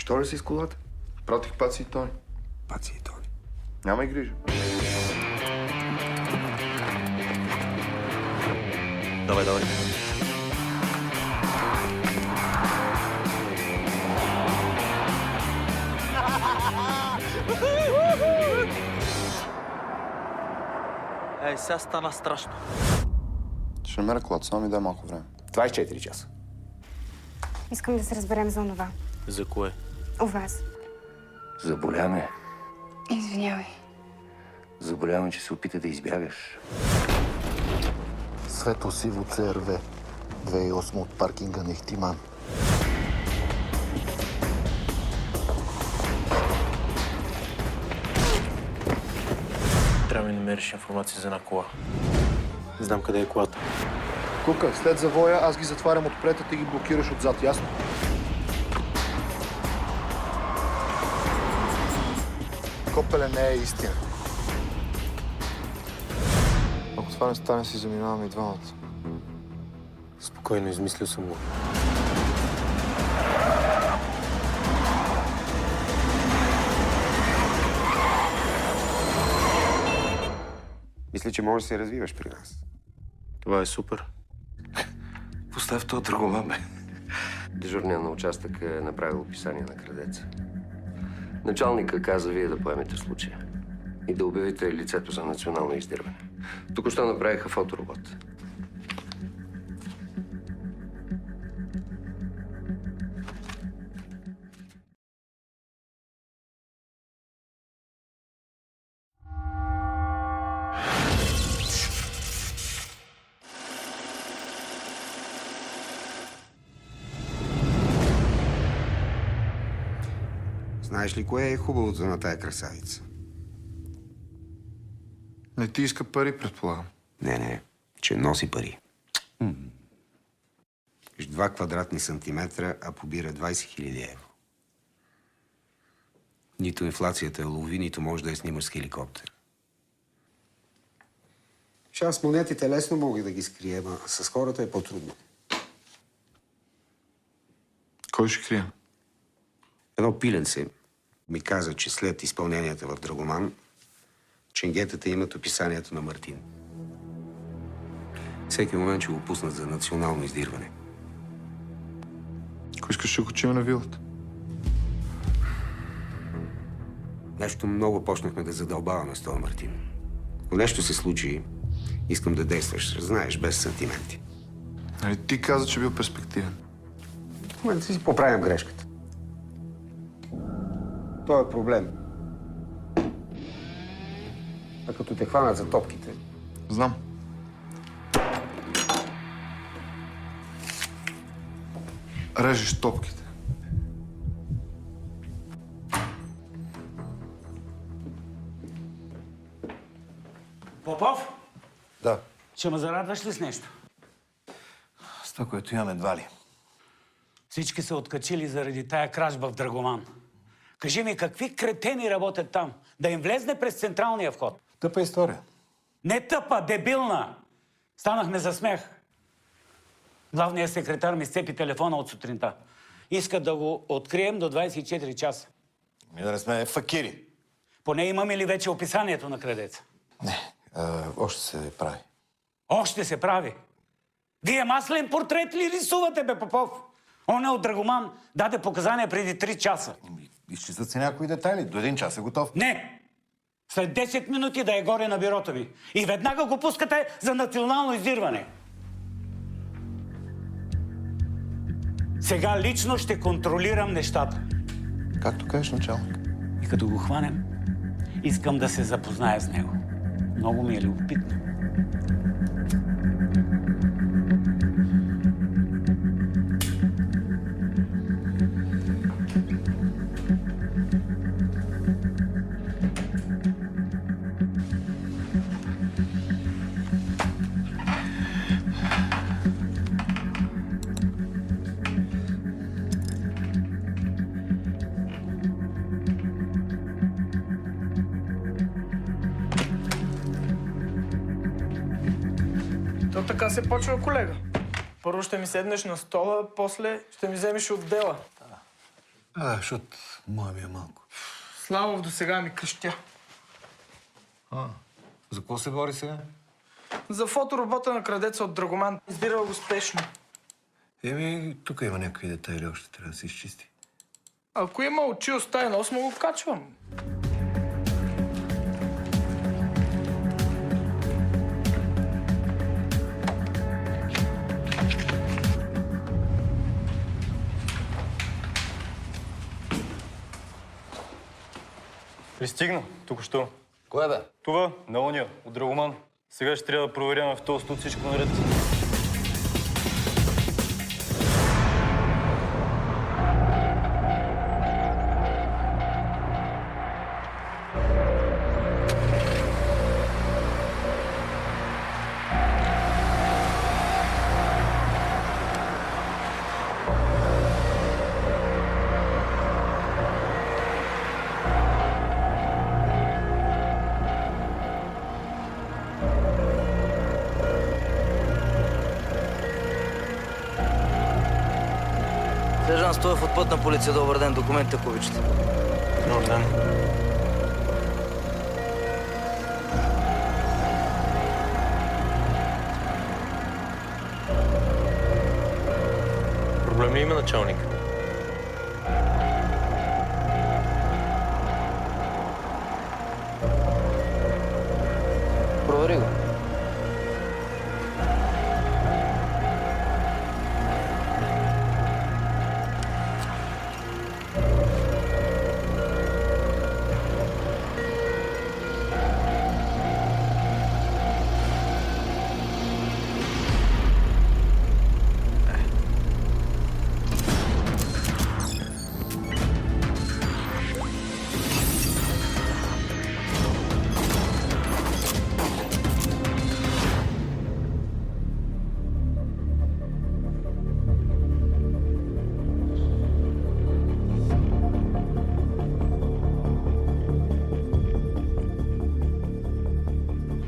Що ли си с колата? Пратих Паци и Тони. Паци и Тони. Нямай грижа. Давай, давай. Ей, сега стана страшно. Ще намеря колата, само ми дай малко време. 24 часа. Искам да се разберем за онова. За кое? У вас. Заболяме. Извинявай. Заболявам, че се опита да избягаш. Светло-сиво ЦРВ. 2008 от паркинга на Ихтиман. Трябва да ми намериш информация за една кола. Не знам къде е колата. Кука, след завоя аз ги затварям отпред, а ти ги блокираш отзад, ясно? Копеле не е истина. Ако това не стане, си заминаваме и двамата. Спокойно, измислил съм го. Мисля, че можеш да се развиваш при нас. Това е супер. Поставь това Драгоман, бе. Дежурният на участък е направил описание на крадеца. Началника каза вие да поемете случая и да обявите лицето за национално издирване. Току-що направиха фоторобот. Знаеш ли кое е хубавото на тая красавица? Не ти иска пари, предполагам. Не, че носи пари. 2 квадратни сантиметра, а побира 20 000 евро. Нито инфлацията я лови, нито може да я снимаш с хеликоптер. С монетите лесно мога да ги скрия, а с хората е по-трудно. Кой ще крие? Едно пиленце ми каза, че след изпълненията в Драгоман, ченгетата имат описанието на Мартин. Всеки момент ще го пуснат за национално издирване. Ако искаш, ще го чуем на вилата. Нещо много почнахме да задълбаваме с този Мартин. Ако нещо се случи, искам да действаш, знаеш, без сантименти. Нали ти каза, че бил перспективен? В момента си поправям грешката. Това е проблем. А като те хванат за топките... Знам. Режеш топките. Попов, Да, ще ме зарадваш ли с нещо? с това, което имам едва ли. Всички са откачили заради тая кражба в Драгоман. Кажи ми, какви кретени работят там? Да им влезне през централния вход? Тъпа история. Не тъпа, дебилна! Станахме за смех. Главният секретар ми сцепи телефона от сутринта. Иска да го открием до 24 часа. Ние да не сме факири. Поне имаме ли вече описанието на крадеца? Не, още се прави. Още се прави. Вие маслен портрет ли рисувате, бе, Попов? Он е от Драгоман. Даде показания преди 3 часа. Изчистват се някои детайли. До 1 час е готов. Не! След 10 минути да е горе на бюрото ви. И веднага го пускате за национално издирване. Сега лично ще контролирам нещата. Както кажеш, началник. И като го хванем, искам да се запозная с него. Много ми е любопитно. То така се почва, колега. Първо ще ми седнеш на стола, после ще ми вземеш от дела. Защото моя ми е малко. Славов до сега ми крещя. За какво се бори сега? За фоторабота на крадеца от Драгоман. Избирал го спешно. Тук има някакви детайли, още трябва да се изчисти. Ако има очи от стая нос, му го качвам. Пристигна, току-що. Кое бе? Това, на ония, от Драгоман. Сега ще трябва да проверяваме в този студ всичко наред. Сержант Стоев от Пътна полиция. Добър ден. Документите, ако обичате. Добър ден. Проблем ли има, началник? Провери го.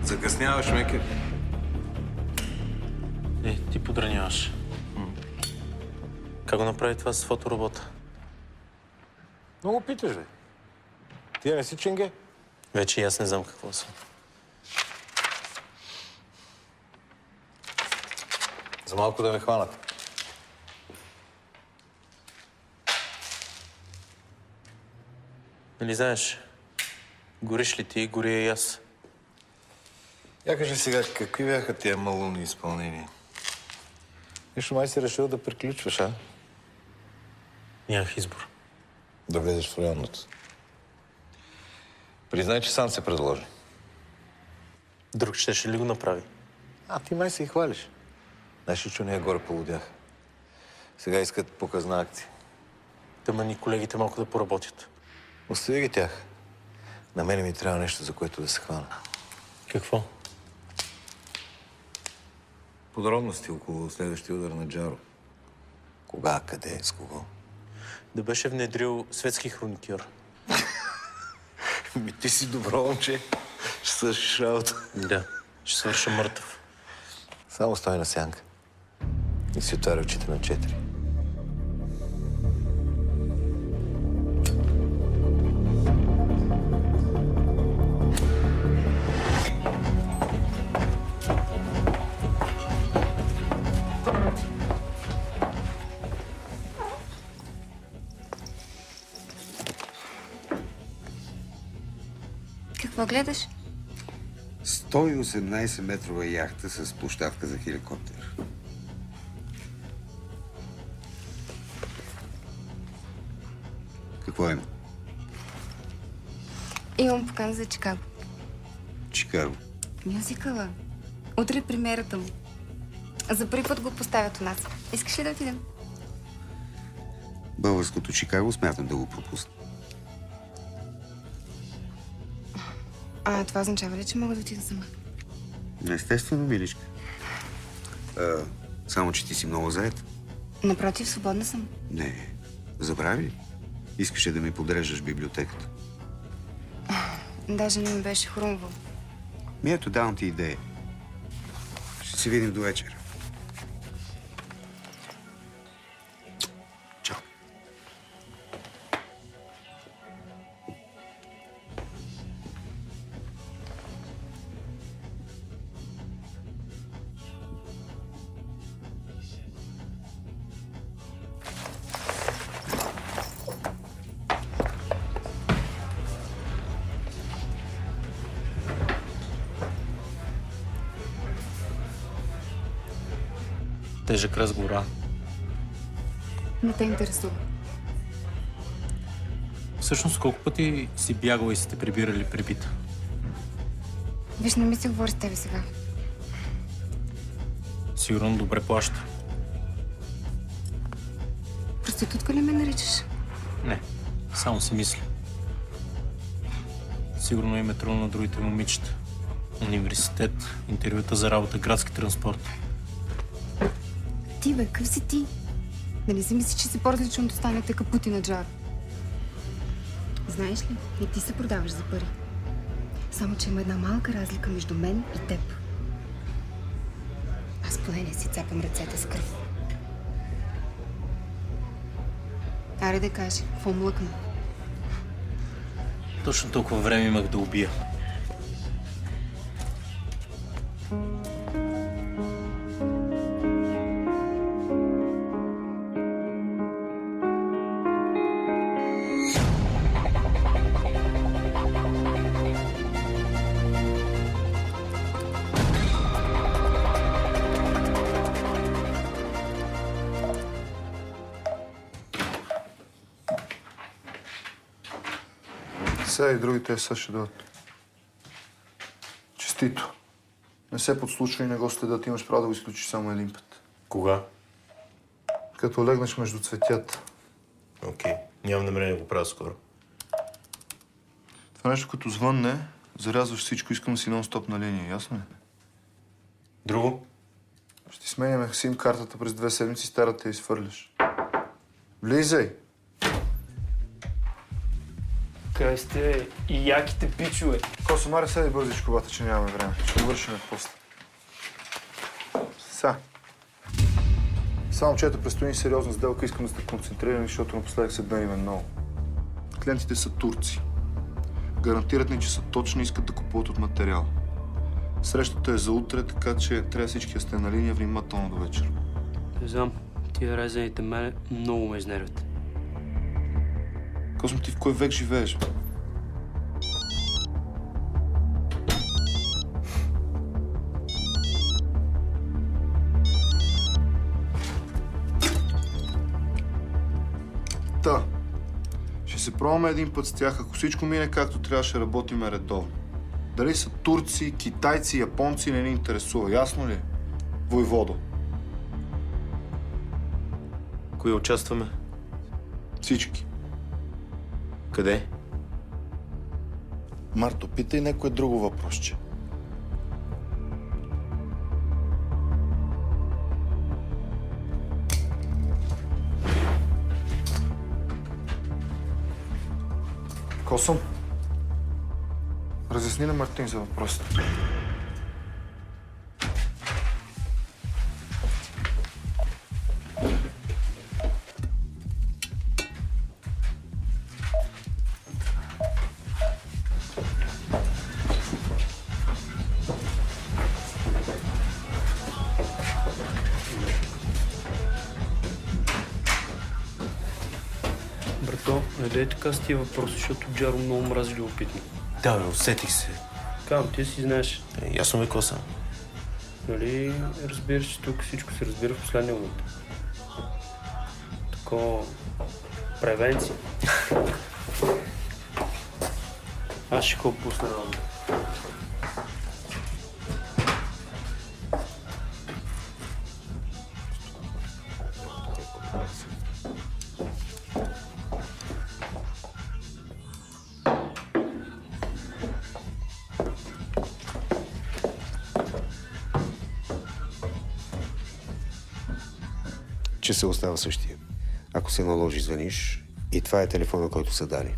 Закъсняваш, Меки. Ти подраняваш. Как го направи това с фоторобота? Много питаш, бе. Ти не си ченге? Вече и аз не знам какво съм. За малко да ме хванат. Нали знаеш, гориш ли ти, горя и аз. Я кажи сега, какви бяха тия малумни изпълнения? Нищо май си решил да приключваш, а? Нямах избор. Да влезеш в районното. Признай, че сам се предложи. Друг щеше ли го направи? А, ти май се и хвалиш. Наши чуния горе полудяха. Сега искат показна акция. Тъма ни колегите малко да поработят. Остави ги тях. На мене ми трябва нещо, за което да се хвана. Какво? Подробности около следващия удар на Джаро. Кога, къде, с кого? Да беше внедрил светски хроникьор. Ти си добро момче. Ще свършиш работа. Да, ще свърша мъртъв. Само стой на сянка. И си отваря очите на 4. Какво гледаш? 118-метрова яхта с площадка за хеликоптер. Какво има? Имам покана за Чикаго. Чикаго. Мюзикъла. Утре е премиерата му. За първи път го поставят у нас. Искаш ли да отидем? Българското Чикаго смятам да го пропусна. А това означава ли, че мога да отида сама? Естествено, миличка. Само, че ти си много заед. Напротив, свободна съм. Не, забрави. Искаше да ми подреждаш библиотеката. Даже не ми беше хрумвал. Ето, давам ти идея. Ще се видим до вечера. Чао. тежък разговор, а? Не те интересува. Всъщност, колко пъти си бягала и сте прибирали прибита? Виж, не ми се говори с тебе сега. Сигурно добре плаща. Проститутка ли ме наричаш? Не, само си мисля. Сигурно им е трудно на другите момичета. Университет, интервюта за работа, градски транспорт. Ти, бе, къв си ти? Нали си мислиш, че си по-различно от останалите капути на Джаро? Знаеш ли, и ти се продаваш за пари. Само, че има една малка разлика между мен и теб. Аз поне не си цапам ръцете с кръв. Аре да кажи, какво млъкна? Точно толкова време имах да убия. Сега и другите са ще дойдат. Честито. Не се подслушва и не го следят. Имаш право да го изключиш само един път. Кога? Като легнеш между цветята. Окей. Нямам намерение да го правя скоро. Това нещо като звънне, зарязваш всичко, искам да си нон-стоп на линия. Ясно ли? Друго? Ще ти сменяме сим картата през 2 седмици, старата я изфърляш. Влизай! Къде сте и яките пичове? Косо, маре седи бързичко, бата, че нямаме време. Ще го вършим после. Само, че ето предстои сериозна сделка, искам да сте концентрирани, защото напоследък се дневиме много. Клиентите са турци. Гарантират ни, че са точни и искат да купуват от материал. Срещата е за утре, така че трябва всички да сте на линия внимателно до вечер. Не знам, тия резаните мене много ме изнервят. Космо, ти в кой век живееш? Бе? Та, ще се пробваме един път с тях. Ако всичко мине както трябва, ще работиме редовно. Дали са турци, китайци, японци, не ни интересува. Ясно ли? Войводо. Кои участваме? Всички. Къде? Марто, питай някое друго въпросче. Косъм, разясни на Мартин за въпросите. Брато, не дай така с тия въпроси, защото Джаро много мрази любопитни. Да, бе, усетих се. Кам, ти си знаеш. Ясно ме коса. Нали разбираш, че тук всичко се разбира в последния момент. Такова... превенция. Аз ще го пусна рано. Че се остава същия. Ако се наложи, звъниш и това е телефона, който са дали.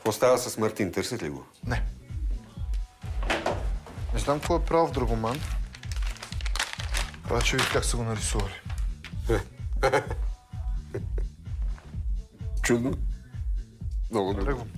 Остава с Мартин. Търсят ли го? Не. Не знам какво е правил в Драгоман. Обаче виж как са го нарисували. Чудно. Много добре. Тръгвам.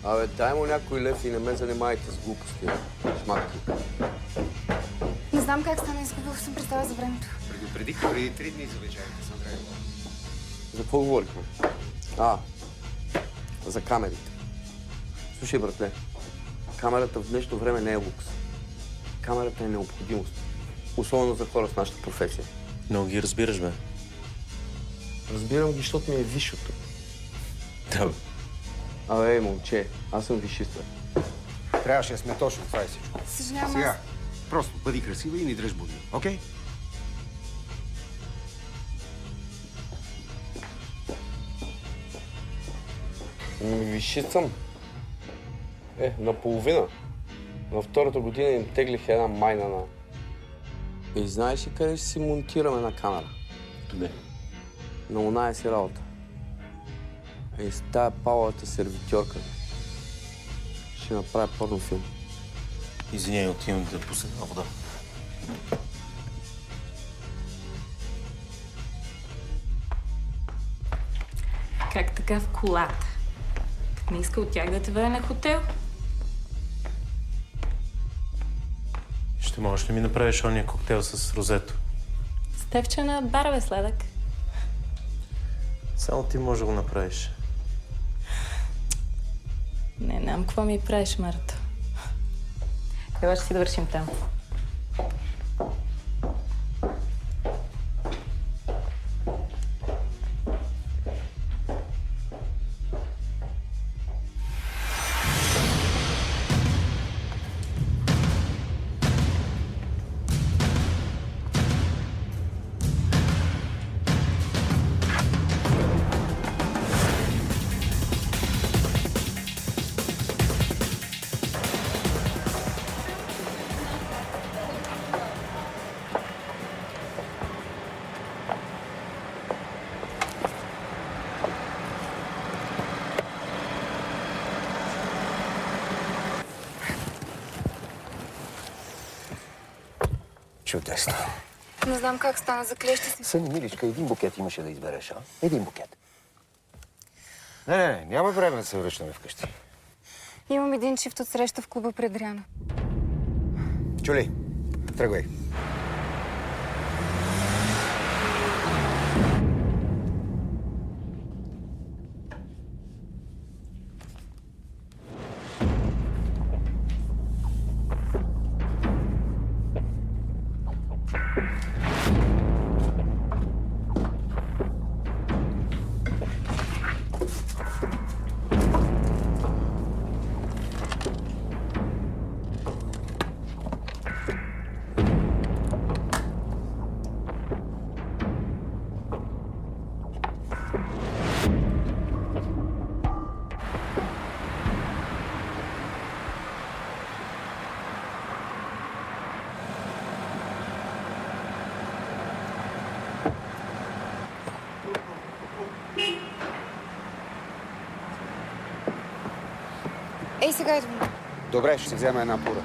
Абе, дай му някой лев и не ме занимайте с глупости. Шматки. Не знам как стана, изгубил съм представа за времето. Предупредих преди 3 дни за вечерите с Андрея. За какво говорихме? За камерите. Слушай, братле, камерата в днешно време не е лукс. Камерата е необходимост. Особено за хора с нашата професия. Много ги разбираш, бе. Разбирам ги, защото ми е висшото. Да, бе. Абе, момче, аз съм висшист, бе. Трябваше да сме точно, това е всичко. Съжалявам, Сега, просто бъди красива и ни дръж будни, окей? Висшист съм. Наполовина. На втората година им теглих една майна на... И знаеш ли къде ще си монтираме на камера? Къде? На оная си работа. И с тая палата сервитьорка ще направя порнофилм. Извиняй, отивам да пусна вода. Как така в колата? Като не иска от тях да те веде на хотел? Ще можеш ли ми направиш ония коктейл с розето? Стефчена бар, бе, сладък. Само ти можеш да го направиш. Не знам какво ми правиш, Марто. Ела ще си да вършим там. Чудесно. Не знам как стана, заклещи се. Съни, миличка, един букет имаше да избереш, а? Един букет. Не, няма време да се връщаме вкъщи. Имам един чифт от среща в клуба пред Ряна. Чули, тръгвай. Ей, сега идвам. Добре, ще си взема една пура.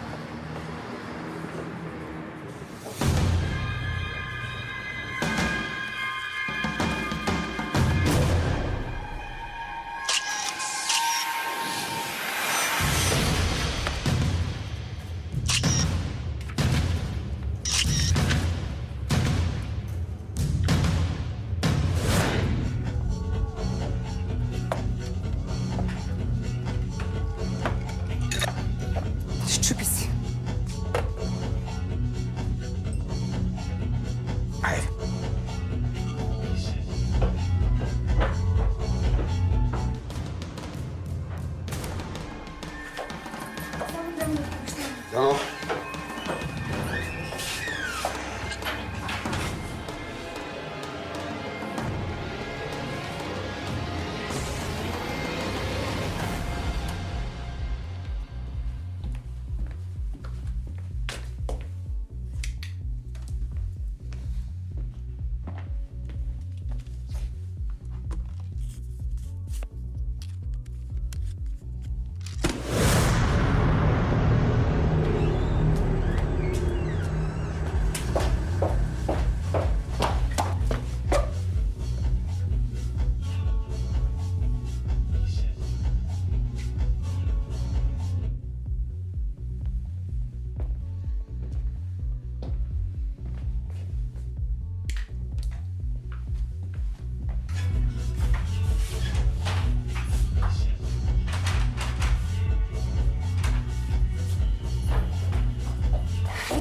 Щупи си.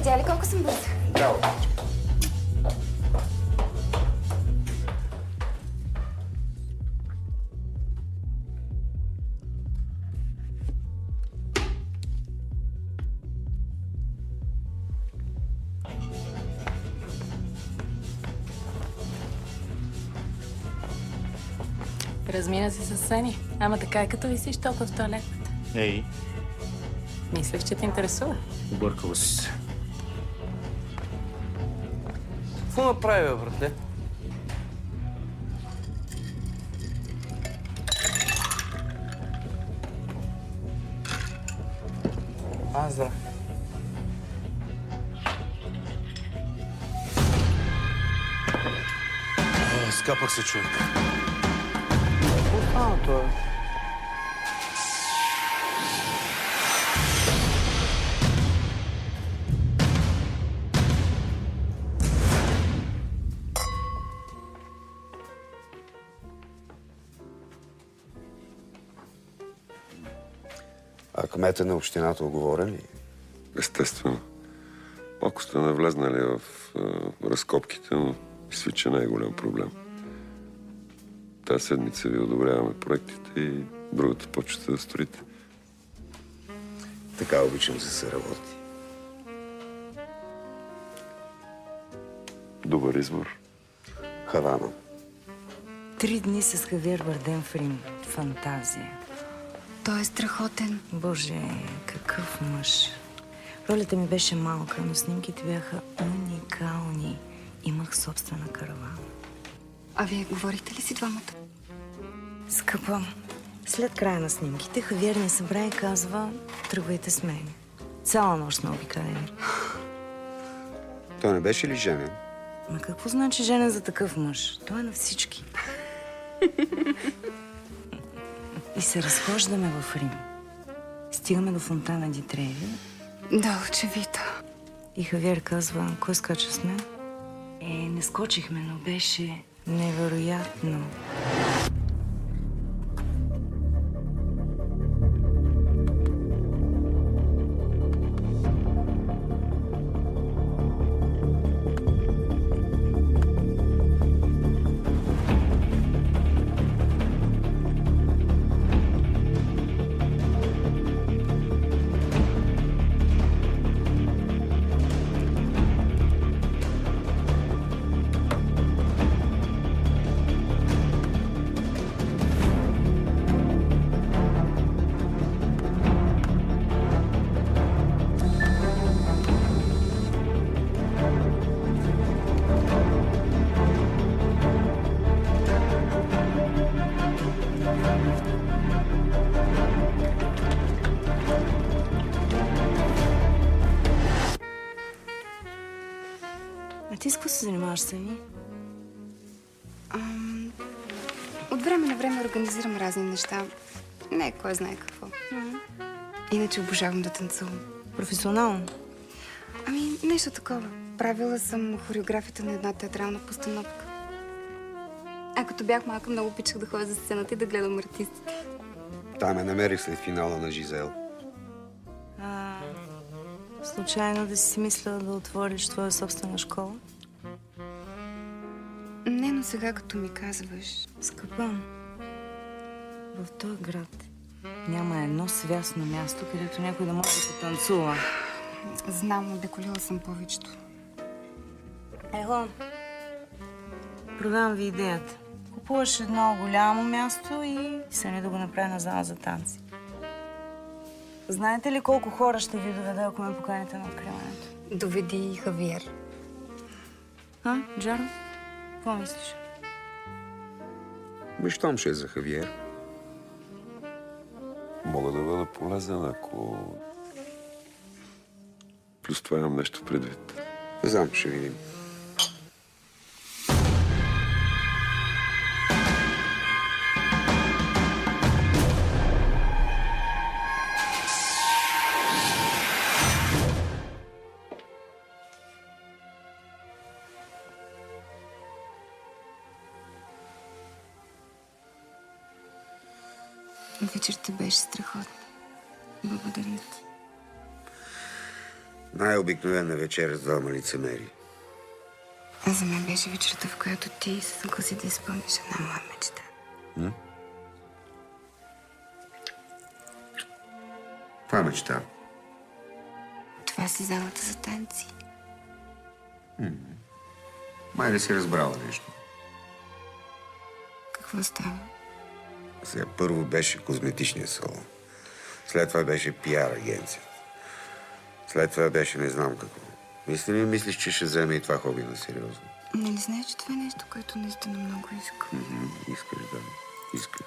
Видя ли колко съм бърза? Браво. Размина се с Сани. Ама така е като висиш толкова в туалетната. Ей, Мислех, че те интересува. объркала си се. Какво направи, бе, братле? Здраве. Скапах се, човек. Какво стана това? А кмета на общината оговорен ли? Естествено. Малко сте навлезнали в разкопките, но мисля, че не е голям проблем. Тази седмица ви одобряваме проектите и другата почвате да строите. Така обичам да се работи. Добър избор. Хавана. 3 дни с Хавиер Бардем в Рим. Фантазия. Той е страхотен. Боже, какъв мъж. Ролята ми беше малка, но снимките бяха уникални. Имах собствена каравана. А вие говорихте ли си двамата? Скъпа, след края на снимките Хавиер ни събра и казва: тръгвайте с мен. Цяла нощ на обикалени. Той не беше ли женен? Ма какво значи женен за такъв мъж? Той е на всички. И се разхождаме в Рим. Стигаме до фонтана Ди Треви. Да, очевидно. И Хавиер казва: кой скача с мен? Не скочихме, но беше невероятно. А ти с какво се занимаваш, Сани? От време на време организирам разни неща. Не, кой знае какво. Иначе обожавам да танцувам. Професионално? Ами, нещо такова. Правила съм хореографията на една театрална постановка. А като бях малка, много обичах да ходя за сцената и да гледам артистите. Там ме намерих след финала на Жизел. Случайно да си мисля да отвориш твоя собствена школа? Не, но сега като ми казваш... Скъпа, в този град няма едно свясно място, където някой да може да потанцува. Знам, обиколила съм повечето. Его, продавам ви идеята. Купуваш едно голямо място и Сани да го направи на зала за танци. Знаете ли колко хора ще ви доведа, ако ме поканите на откриването? Доведи Хавиер. Джаро? Какво мислиш? Щом ще е за Хавиер. Мога да бъда полезен, ако... Плюс това имам нещо предвид. Знам, ще видим. Вечерта беше страхотна. Благодаря ти. Най-обикновена вечер с двама лицемери. За мен беше вечерта, в която ти се съгласи да изпълниш една моя мечта. Това мечта. Това си залата за танци. Май не си разбрала нещо. Какво става? Сега първо беше козметичния салон. След това беше пиар агенцията. След това беше не знам какво. Мислиш, че ще вземе и това хоби на сериозно? Нали знаеш, че това е нещо, което наистина много искам? Искаш, да. Искаш.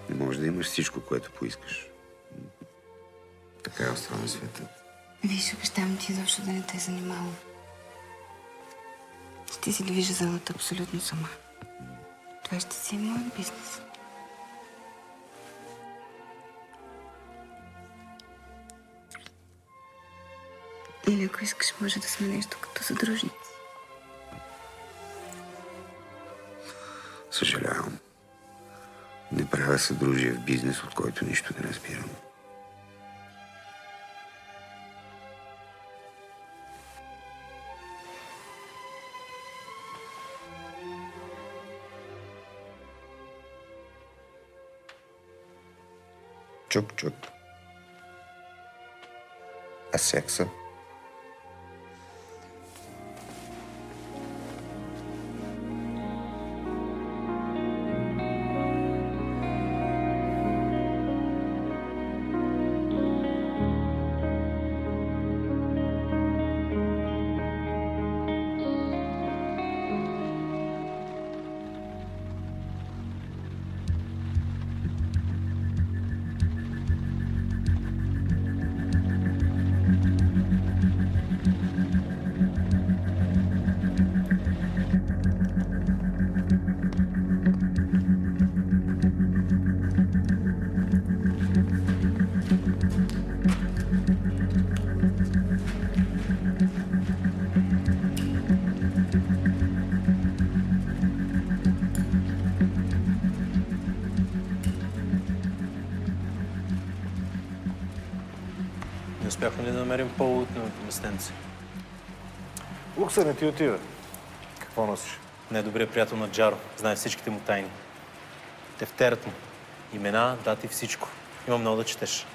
Не можеш да имаш всичко, което поискаш. Така е устроен света. Виж, обещавам ти изобщо да не те занимавам. Ще си движа залата абсолютно сама. Това ще си моят бизнес. Или ако искаш, може да сме нещо като съдружници. Съжалявам. Не правя съдружие в бизнес, от който нищо не разбирам. Чук-чук. А секса? Не успяхме ли да намерим по-уютното местенце? Лукса не ти отива. Какво носиш? Най-добрият приятел на Джаро. Знае всичките му тайни. Тефтерът му. Имена, дати, всичко. Има много да четеш.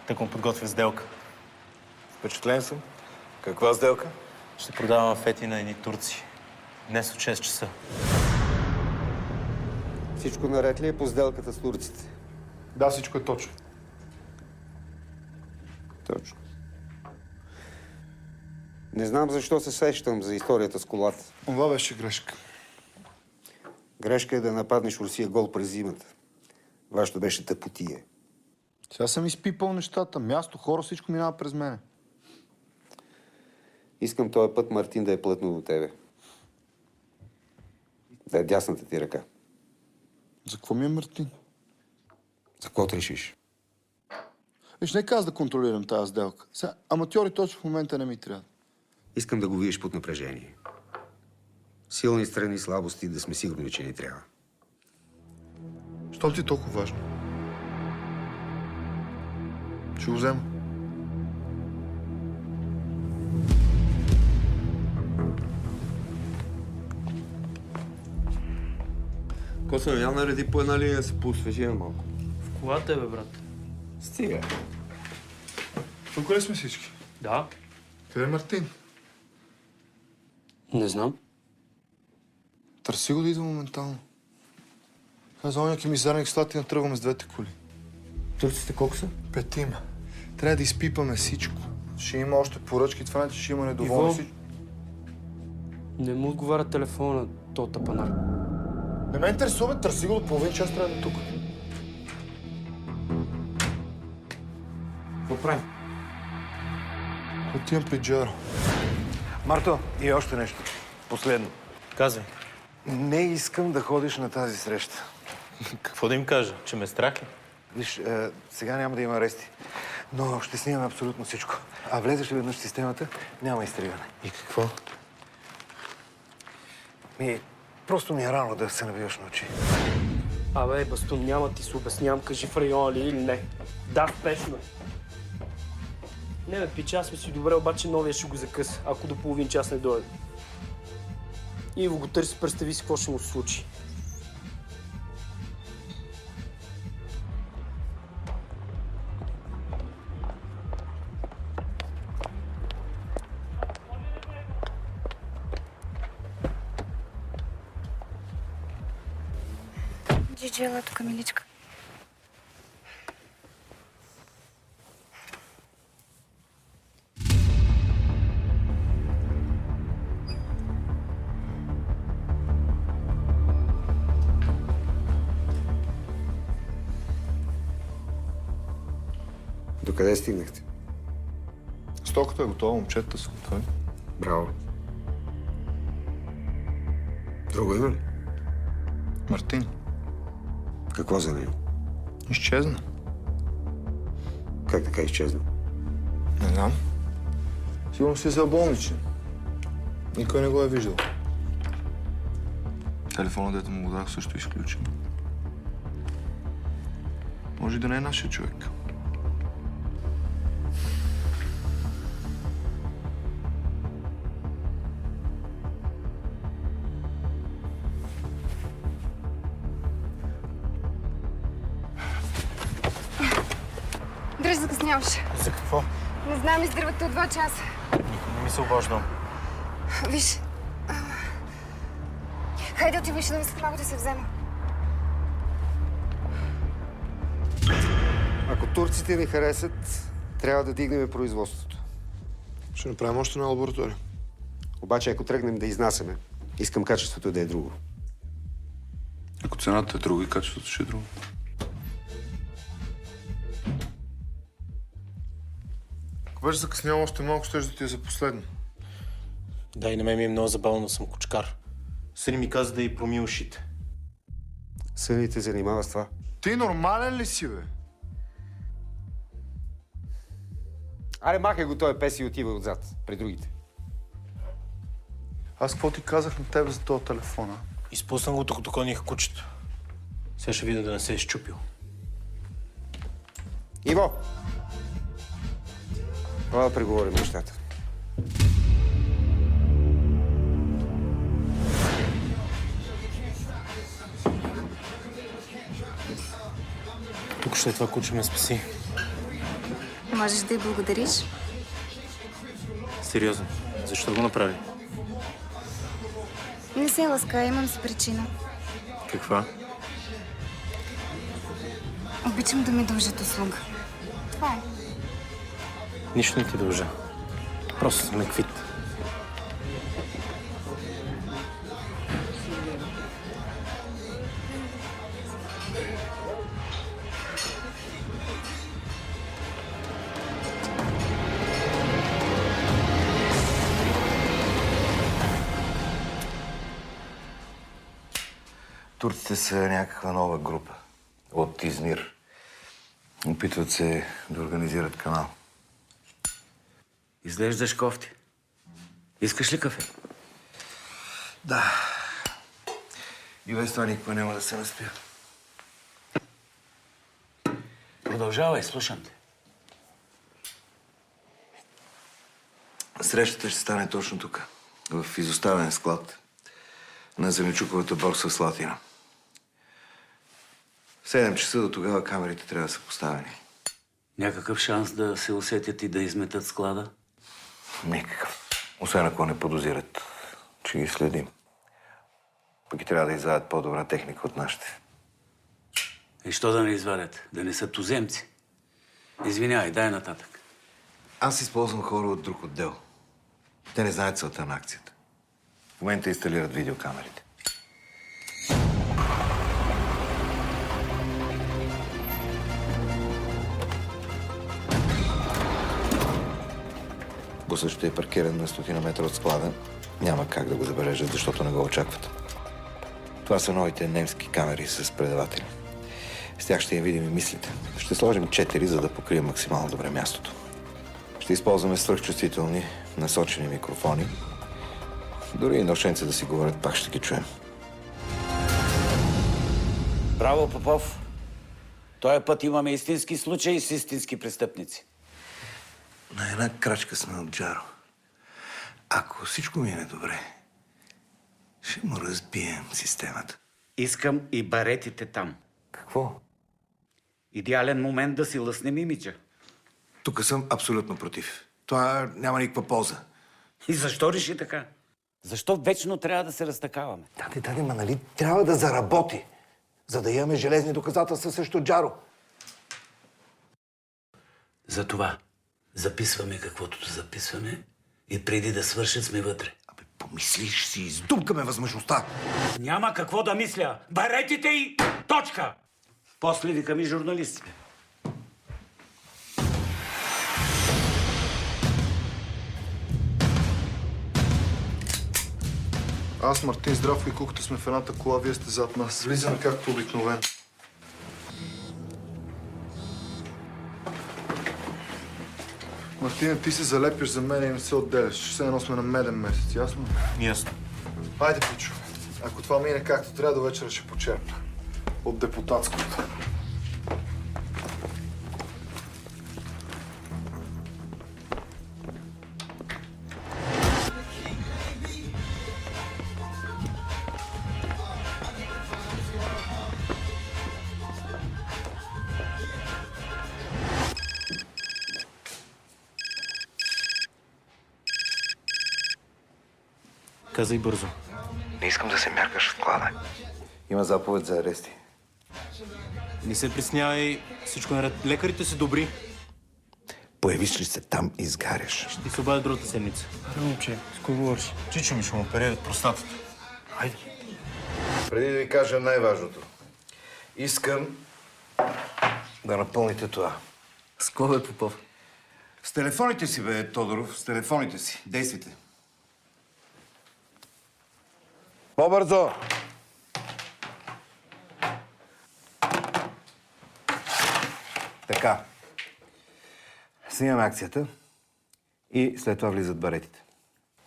Так му подготвя сделка. Впечатлен съм. Каква сделка? Ще продавам фети на едни турци. Днес от 6 часа. Всичко наред ли е по сделката с турците? Да, всичко е точно. Точно. Не знам защо се сещам за историята с колата. Това беше грешка. Грешка е да нападнеш Русия гол през зимата. Вашето беше тъпотия. Сега съм изпипал нещата. Място, хора, всичко минава през мене. Искам този път Мартин да е плътно до тебе. Да е дясната ти ръка. За какво ми е Мартин? За какво решиш? Виж, нека аз да контролирам тази сделка. Сега, аматьори точно в момента не ми трябва. Искам да го видиш под напрежение. Силни страни, слабости, да сме сигурни, че ни трябва. Що ти е толкова важно? Ще го взема. Коса, я нареди по една линия да се поосвежим малко. В колата е, бе, брат. Стига. Тук ли сме всички? Да. Къде е Мартин? Не знам. Търси го да идва моментално. Каза, оня мизерник стати на тръгваме с двете коли. Турците колко са? 5. Трябва да изпипаме всичко. Ще има още поръчки, това не, че ще има недоволни. Иво, не му отговаря телефона, то тъпанар. Не ме интересува, търси го, от половин час трябва да е тук. Какво правим? Отивам при Джаро. Марто, и още нещо. Последно. Казвай. Не искам да ходиш на тази среща. Какво да им кажа? Че ме страх ли? Виж, сега няма да има арести, но ще снимаме абсолютно всичко. А влезеш ли веднъж в системата, няма изтриване. И какво? Просто ми е рано да се навиваш на очи. Абе, Бастун, няма ти се обяснявам, кажи в района ли или не. Да, спешно. Не, бе, пича, аз мисля добре, обаче новия ще го закъса, ако до половин час не дойде. Иво го търси, представи си какво ще му се случи. Джиджи, ела тук, миличка. Докъде стигнахте? Стоката е готова, момчетата са готови. Браво. Друго има ли? Мартин Какво за него? изчезна. Как така изчезна? Не знам. Сигурно си е взел болничен. Никой не го е виждал. Телефонът, дето му го дах, също е изключен. Може и да не е нашия човек. Дръж, закъсняваш. За какво? Не знам, издървате от 2 часа. Никой не ми се обаждам. Виж. Хайде отиваш да ми се малко да се взема. Ако турците ни харесат, трябва да дигнем производството. Ще направим още една лаборатория. Обаче, ако тръгнем да изнасяме, искам качеството да е друго. Ако цената е друга и качеството ще е друго. Ако беше закъснял още малко, ще да ти е за последно. Да, и на мен ми е много забавно, съм кучкар. Съни ми каза да й промия ушите. Съни те занимава с това. Ти нормален ли си, бе? Аре, махай го този пес и отива отзад, при другите. Аз какво ти казах на тебе за този телефона? Изпуснах го, докато гоних кучето. Сега ще видя да не се е счупил. Иво! Това да преговорим нещата. Тук ще това куче ме спаси. Можеш да й благодариш? Сериозно. Защо го направи? Не се ласка, имам си причина. Каква? Обичам да ми дължат услуга. Това е. Нищо не ти дължа. Просто съм квит. Турците са някаква нова група от Измир. Опитват се да организират канал. Изглеждаш кофти. Искаш ли кафе? Да. И без това никога няма да се наспя. Продължавай, слушам те. Срещата ще стане точно тук, в изоставен склад на зеленчуковата борса в Слатина. В 7 часа до тогава камерите трябва да са поставени. Някакъв шанс да се усетят и да изметат склада? Никакъв. Освен ако не подозират, че ги следим. Пък и трябва да извадят по-добра техника от нашите. И що да не извадят? Да не са туземци? Извинявай, дай нататък. Аз използвам хора от друг отдел. Те не знаят целта на акцията. В момента инсталират видеокамерите. Бусът ще е паркиран на 100 метра от склада. Няма как да го забележат, защото не го очакват. Това са новите немски камери с предаватели. С тях ще им видим и мислите. Ще сложим 4, за да покрием максимално добре мястото. Ще използваме свръхчувствителни, насочени микрофони. Дори и нощенца да си говорят, пак ще ги чуем. Браво, Попов. Този път имаме истински случаи с истински престъпници. На една крачка сме от Джаро. Ако всичко мине добре, ще му разбием системата. Искам и баретите там. Какво? Идеален момент да си лъснем имиджа. Тук съм абсолютно против. Това няма никаква полза. И защо реши така? Защо вечно трябва да се разтакаваме? Даде, ма нали трябва да заработи, за да имаме железни доказателства срещу Джаро. Затова записваме каквото записваме и преди да свършат сме вътре. Помислиш си, издумкаме възможността. Няма какво да мисля. Баретите и точка! После викаме журналистите. Аз, Мартин, Здравко и Куката сме в едната кола, вие сте зад нас. Влизаме както обикновено. Мартина, ти се залепиш за мен и не се отделяш. Все едно сме на меден месец, ясно? Ясно. Хайде, пичо. Ако това мине както трябва, до вечера ще почерпна. От депутатското. Казай бързо. Не искам да се мяркаш в склада. Има заповед за арести. Не се приснявай, всичко наред. Лекарите са добри. Появиш ли се там, изгаряш. Ще ти се обадя другата седмица. Аре, момче, с кой говориш? Чичо ми ще му оперират простатата. Хайде. Преди да ви кажа най-важното. Искам да напълните това. С кого бе, Попов? С телефоните си, бе, Тодоров. С телефоните си. Действайте. По-бързо! Така. Снимаме акцията и след това влизат баретите.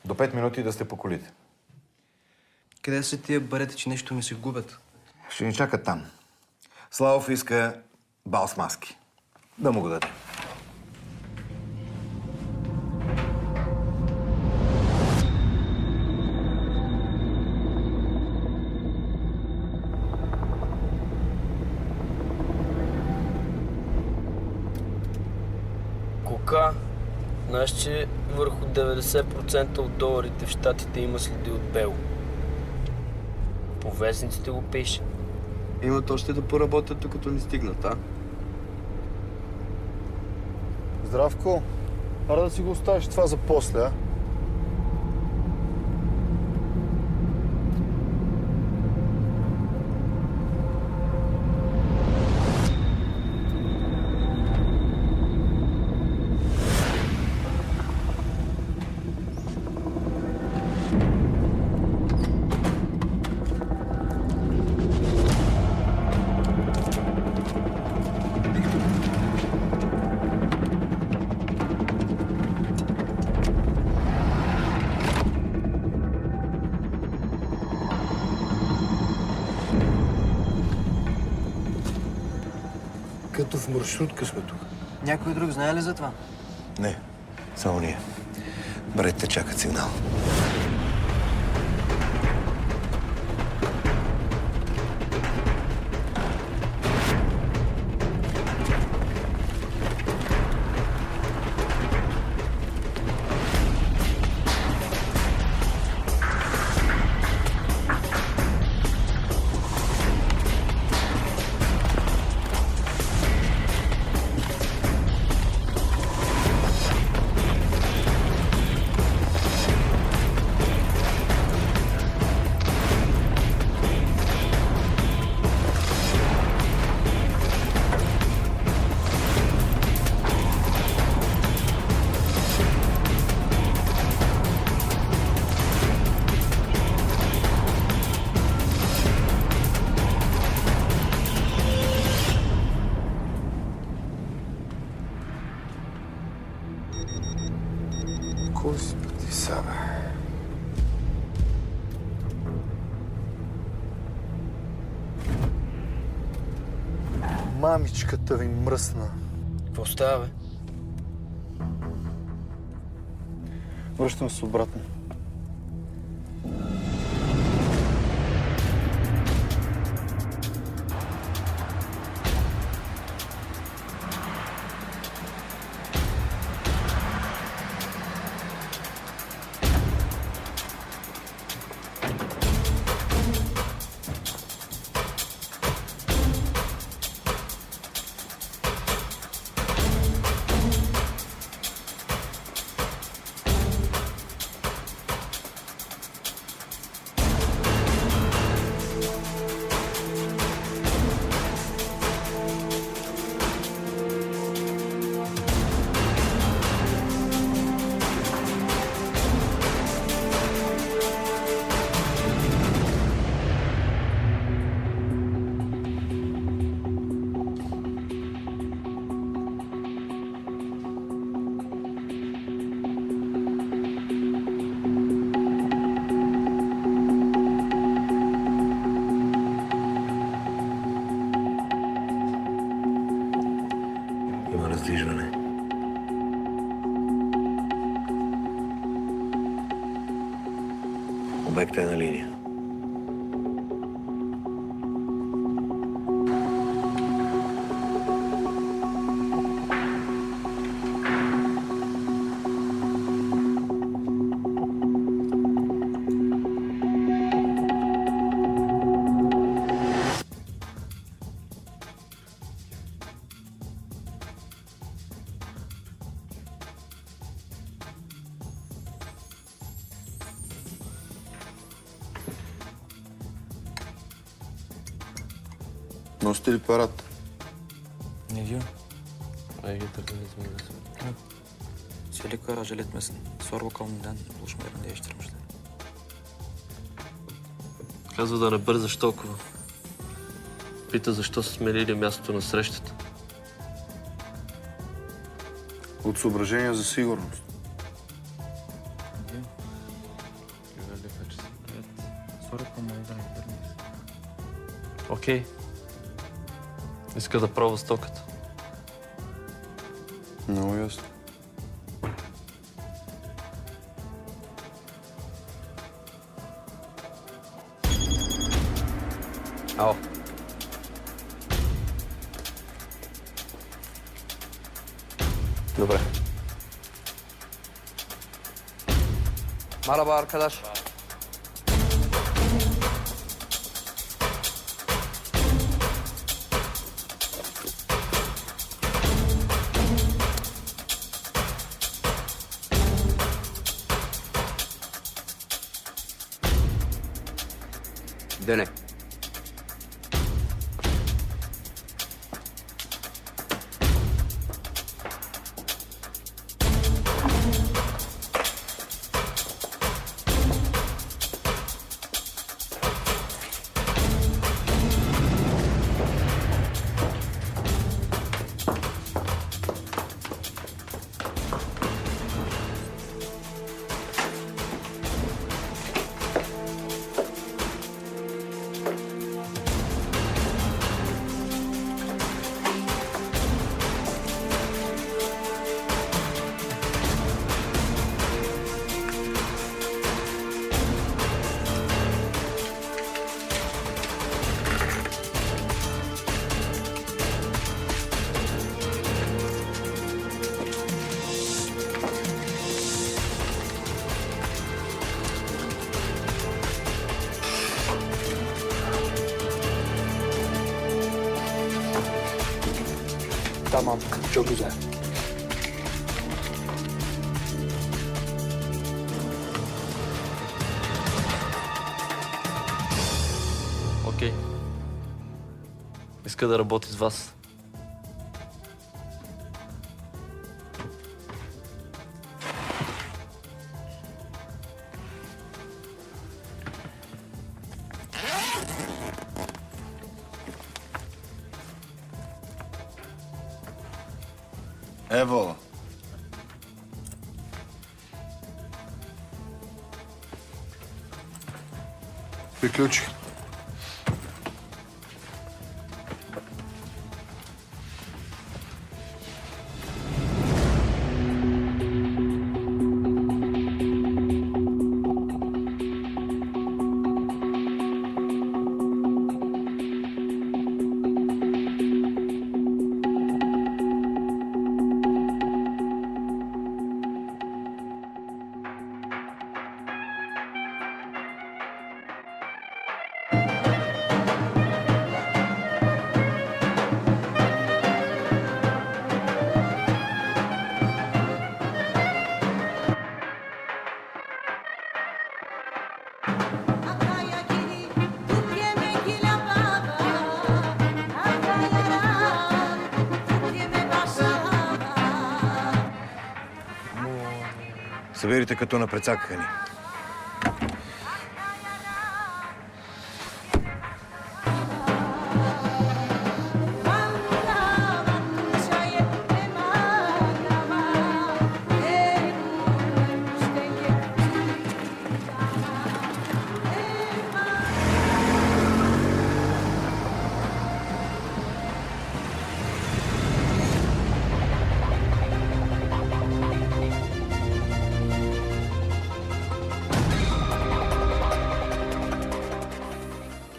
До 5 минути да сте по колите. Къде са тия барети, че нещо ми се губят? Ще ни чакат там. Славов иска бал с маски. Да му го даде. Кока, знаеш, че върху 90% от доларите в щатите има следи от бело. По вестниците го пише. Имат още да поработят, докато ни стигнат, а? Здравко, ара да си го оставиш това за после, а? Като в маршрутка сме тук. Някой друг знае ли за това? Не, само ние. Баретите чакат сигнал. Господи, Сабе. Мамичката ви мръсна. Какво става, бе? Връщам се обратно. Има раздвижване. Обектът е на линия. Носите ли парад? Не diyor. Ayrıca takılıyoruz. Çelik acele etmesin. Sor bakalım neden buluşmalarını değiştirmişler. Казва да не бързаш толкова. Пита защо са сменили мястото на срещата. От съображения за сигурност. Окей. Иска да пробва стоката. Много ясно. Ало. Добре. Merhaba arkadaş. Döne. Tamam, çok güzel. Окей. Иска да работи с вас. Ево. Приключих. Съберите като напрецакаха ни.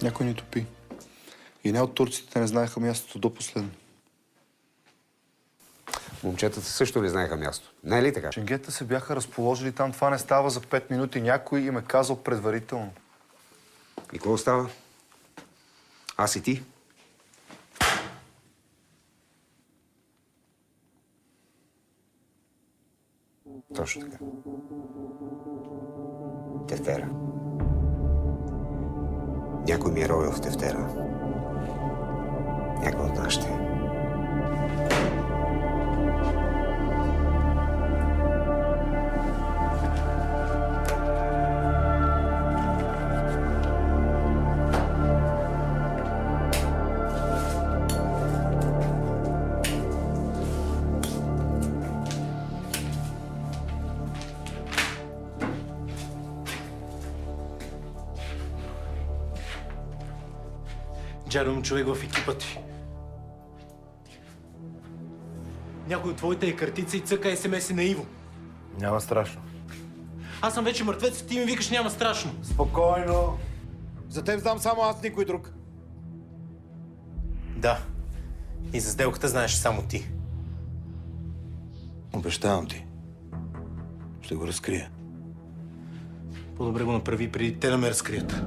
Някой ни топи. И не от турците не знаеха мястото до последно. Момчетата също не знаеха място. Не е ли така? Ченгета се бяха разположили там. Това не става за 5 минути. Някой им е казал предварително. И какво става? Аз и ти? Точно така. Тефтера. Някой ми е ровил в тефтера. Някой от нашите. Джаро, имам човек в екипа ти. Някой от твоите е картица и цъка СМС-и на Иво. Няма страшно. Аз съм вече мъртвец, ти ми викаш няма страшно. Спокойно. За теб знам само аз, никой друг. Да. И за сделката знаеш само ти. Обещавам ти. Ще го разкрия. По-добре го направи преди те да ме разкрият.